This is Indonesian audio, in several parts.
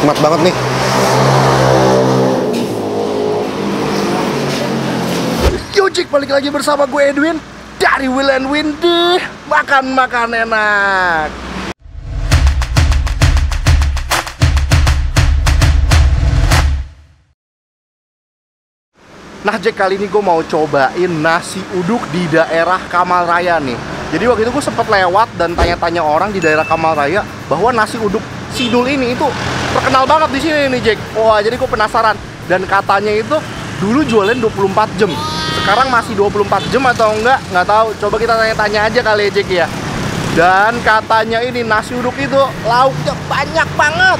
Nikmat banget nih. Yo Cik, balik lagi bersama gue Edwin dari Will and Windy. Makan enak. Nah Jack, kali ini gue mau cobain nasi uduk di daerah Kamal Raya nih. Jadi waktu itu gue sempet lewat dan tanya-tanya orang di daerah Kamal Raya bahwa nasi uduk Sidul ini itu terkenal banget di sini nih Jack. Wah, jadi gue penasaran. Dan katanya itu dulu jualan 24 jam. Sekarang masih 24 jam atau enggak? Nggak tahu. Coba kita tanya-tanya aja kali ya Jack ya. Dan katanya ini nasi uduk itu lauknya banyak banget.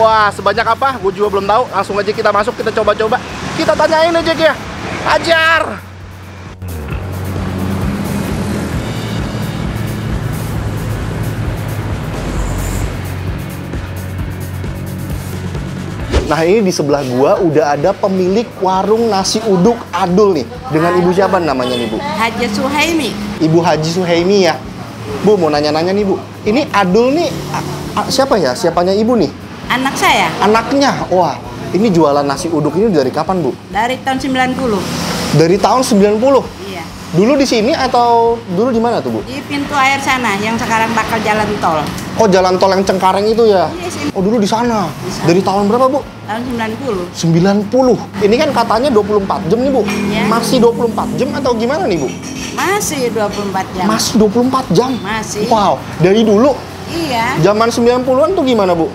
Wah, sebanyak apa? Gue juga belum tahu. Langsung aja kita masuk, kita coba-coba. Kita tanyain aja ya. Ajar. Nah, ini di sebelah gua udah ada pemilik warung nasi uduk Adul nih. Dengan ibu siapa namanya nih, Bu? Haji Suhaimi. Ibu Haji Suhaimi ya. Bu, mau nanya-nanya nih, Bu. Ini Adul nih siapa ya? Siapanya ibu nih? Anak saya. Anaknya. Wah, ini jualan nasi uduk ini dari kapan, Bu? Dari tahun 90. Dari tahun 90? Iya. Dulu di sini atau dulu di mana tuh, Bu? Di pintu air sana yang sekarang bakal jalan tol. Oh, jalan tol yang Cengkareng itu ya? Iya, sini. Oh, dulu di sana. Dari tahun berapa, Bu? Tahun 90. 90. Ini kan katanya 24 jam nih, Bu. Iya. Masih 24 jam atau gimana nih, Bu? Masih 24 jam. Masih 24 jam? Masih. Wow, dari dulu? Iya. Zaman 90-an tuh gimana, Bu?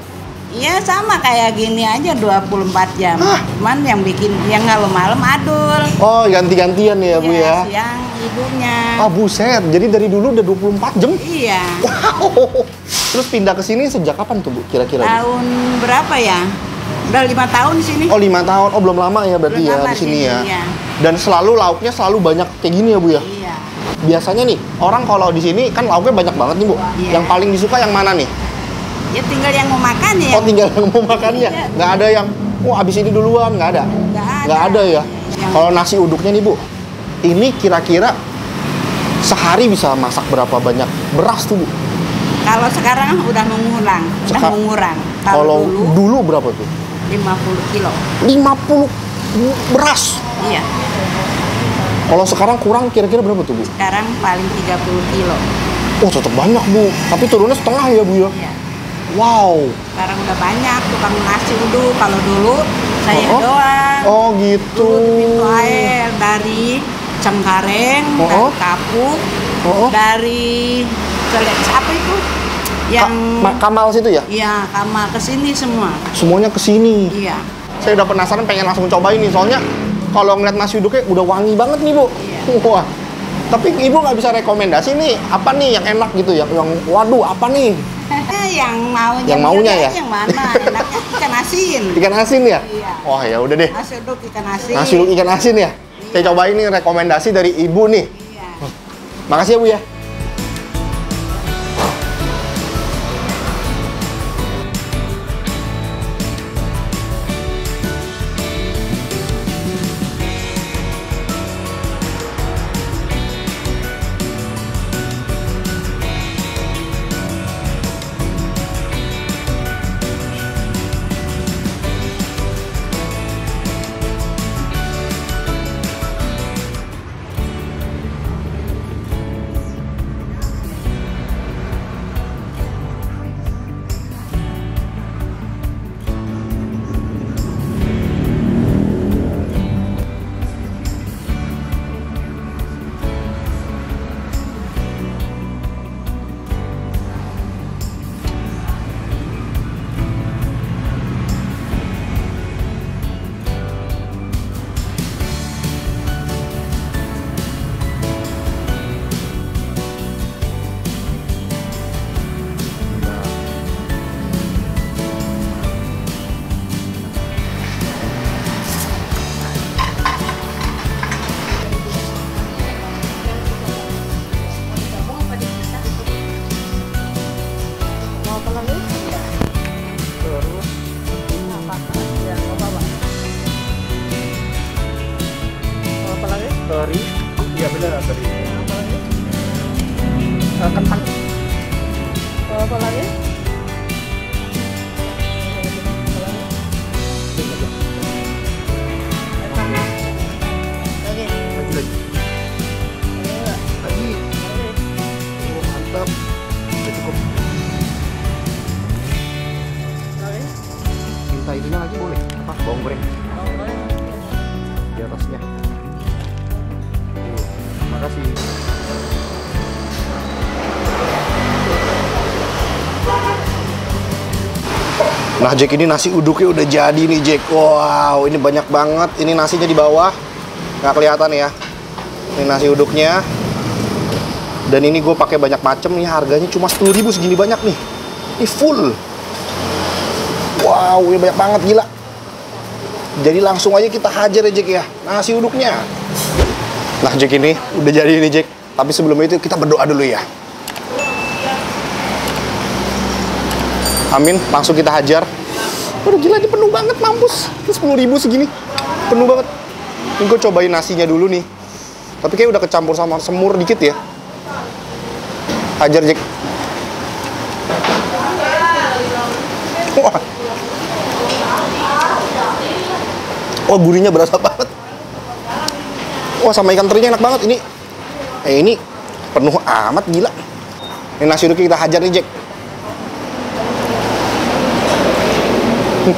Iya, sama kayak gini aja 24 jam. Hah? Cuman yang bikin yang kalau malam Adul. Oh, ganti-gantian ya, Bu ya? Siang ibunya. Oh, buset. Jadi dari dulu udah 24 jam? Iya. Wow. Terus pindah ke sini sejak kapan tuh, Bu? Kira-kira? Tahun berapa ya? Udah 5 tahun di sini. Oh, 5 tahun. Oh, belum lama ya berarti Belum ya lama di sini ya. Iya. Dan selalu lauknya selalu banyak kayak gini ya, Bu ya? Iya. Biasanya nih, orang kalau di sini kan lauknya banyak banget nih, Bu. Iya. Yang paling disuka yang mana nih? Ya tinggal yang mau makan ya. Oh, tinggal yang mau makannya. Iya. Nggak ada yang, wah abis ini duluan, nggak ada? Nggak ada ya? Kalau nasi uduknya nih, Bu, ini kira-kira sehari bisa masak berapa banyak beras tuh, Bu? Kalau sekarang udah mengurang, mengurang. Kalau dulu berapa tuh? 50 kilo. 50 beras? Iya. Kalau sekarang kurang kira-kira berapa tuh, Bu? Sekarang paling 30 kilo. Oh, tetap banyak, Bu. Tapi turunnya setengah ya, Bu ya? Iya. Wow. Sekarang udah banyak tukang nasi uduk. Kalau dulu saya doang. Oh, gitu. Dulu di pintu air dari Cengkareng, dari Kapuk, dari apa itu? Yang Kamal situ ya? Iya, Kamal kesini semua. Semuanya kesini. Iya. Saya udah penasaran, pengen langsung cobain nih. Soalnya kalau ngeliat nasi uduknya udah wangi banget nih, Bu. Iya. Wah. Tapi Ibu nggak bisa rekomendasi nih, apa nih yang enak gitu, yang waduh, apa nih? Yang maunya ya? Yang mana? Enaknya ikan asin. Ikan asin ya? Iya. Wah, ya udah deh. Nasi uduk ikan asin. Nasi uduk ikan asin ya? Saya cobain nih rekomendasi dari Ibu nih. Iya. Makasih ya, Bu ya. Teri, iya benar teri. Kentang. Apa lagi? goreng di atasnya. Makasih. Nah Jack, ini nasi uduknya udah jadi nih Jack. Wow, ini banyak banget. Ini nasinya di bawah, nggak kelihatan ya. Ini nasi uduknya. Dan ini gue pakai banyak macam nih. Harganya cuma 10.000 segini banyak nih. Ini full. Wow, ini banyak banget, gila. Jadi langsung aja kita hajar ya Jack ya, nasi uduknya. Nah Jack, ini udah jadi nih Jack. Tapi sebelum itu kita berdoa dulu ya. Amin, langsung kita hajar. Udah gila, ini penuh banget, mampus. Ini 10.000 segini, penuh banget. Ini gue cobain nasinya dulu nih. Tapi kayak udah kecampur sama semur dikit ya. Hajar Jack. Wah. Wah, gurihnya berasa banget. Wah, sama ikan terinya enak banget ini. Ini penuh amat, gila. Ini nasi uduknya kita hajar nih Jack.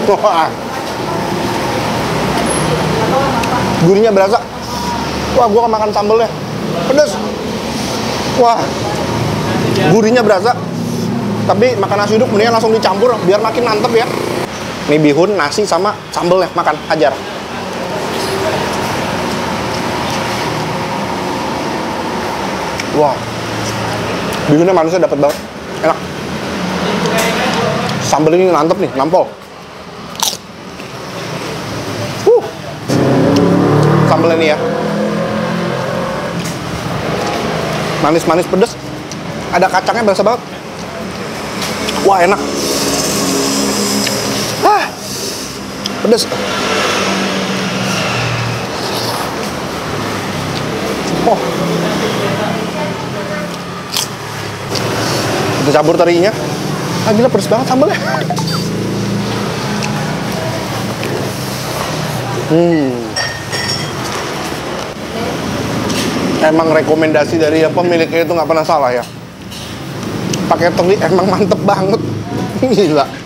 Wah. Gurihnya berasa. Wah, gua makan sambelnya pedas. Wah, gurihnya berasa. Tapi makan nasi uduk mendingan langsung dicampur biar makin mantep ya. Ini bihun, nasi sama sambelnya, makan hajar. Wah, bihunnya manisnya dapet banget, enak. Sambel ini mantep nih, nampol. Sambelnya nih ya, manis-manis pedes, ada kacangnya berasa banget. Wah, enak. Pedes. Oh, kita campur terinya. Gila, pedes banget sambelnya. Emang rekomendasi dari pemiliknya itu nggak pernah salah ya. Pakai teri emang mantep banget. Gila.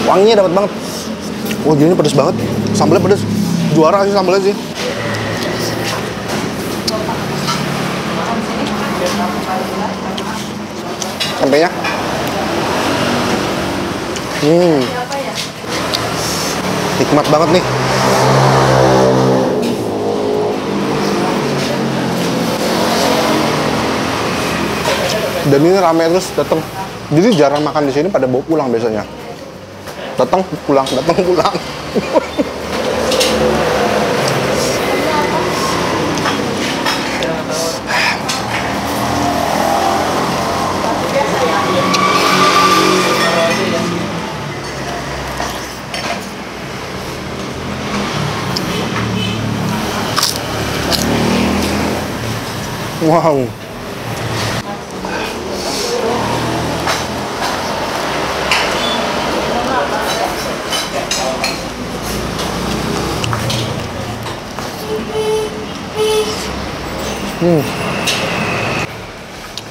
Wanginya dapat banget. Wah, gini pedes banget. Sambelnya pedes. Juara sih sambelnya sih. Sampainya. Nikmat banget nih. Dan ini ramai terus datang. Jadi jarang makan di sini, pada bawa pulang biasanya. Datang pulang, datang pulang. Wow.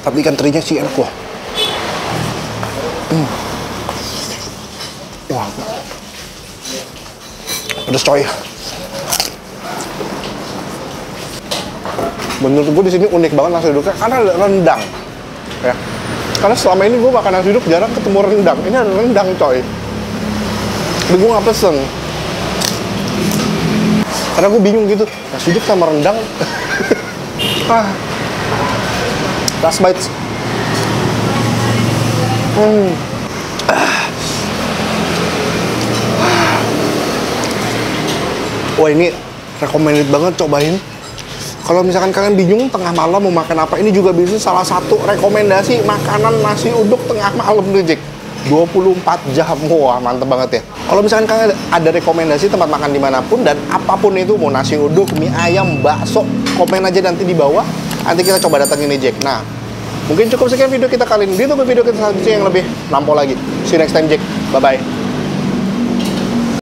Tapi ikan terinya sih enak wah. Wah. Pedas coy. Menurut gue di sini unik banget nasi uduknya karena ada rendang. Ya. Karena selama ini gue makan nasi uduk jarang ketemu rendang. Ini ada rendang coy. Tapi gue nggak pesen. Karena gue bingung gitu, nasi uduk sama rendang. Last bites. Wah, ini recommended banget, cobain. Kalau misalkan kalian bingung tengah malam mau makan apa, ini juga bisa salah satu rekomendasi makanan nasi uduk tengah malam nih, Jack. 24 jam, wah mantep banget ya. Kalau misalkan kalian ada rekomendasi tempat makan dimanapun dan apapun itu, mau nasi uduk, mie ayam, bakso, komen aja nanti di bawah. Nanti kita coba datengin nih, Jack. Nah, mungkin cukup sekian video kita kali ini. Ditunggu video kita selanjutnya yang lebih nampol lagi. See you next time, Jack. Bye-bye.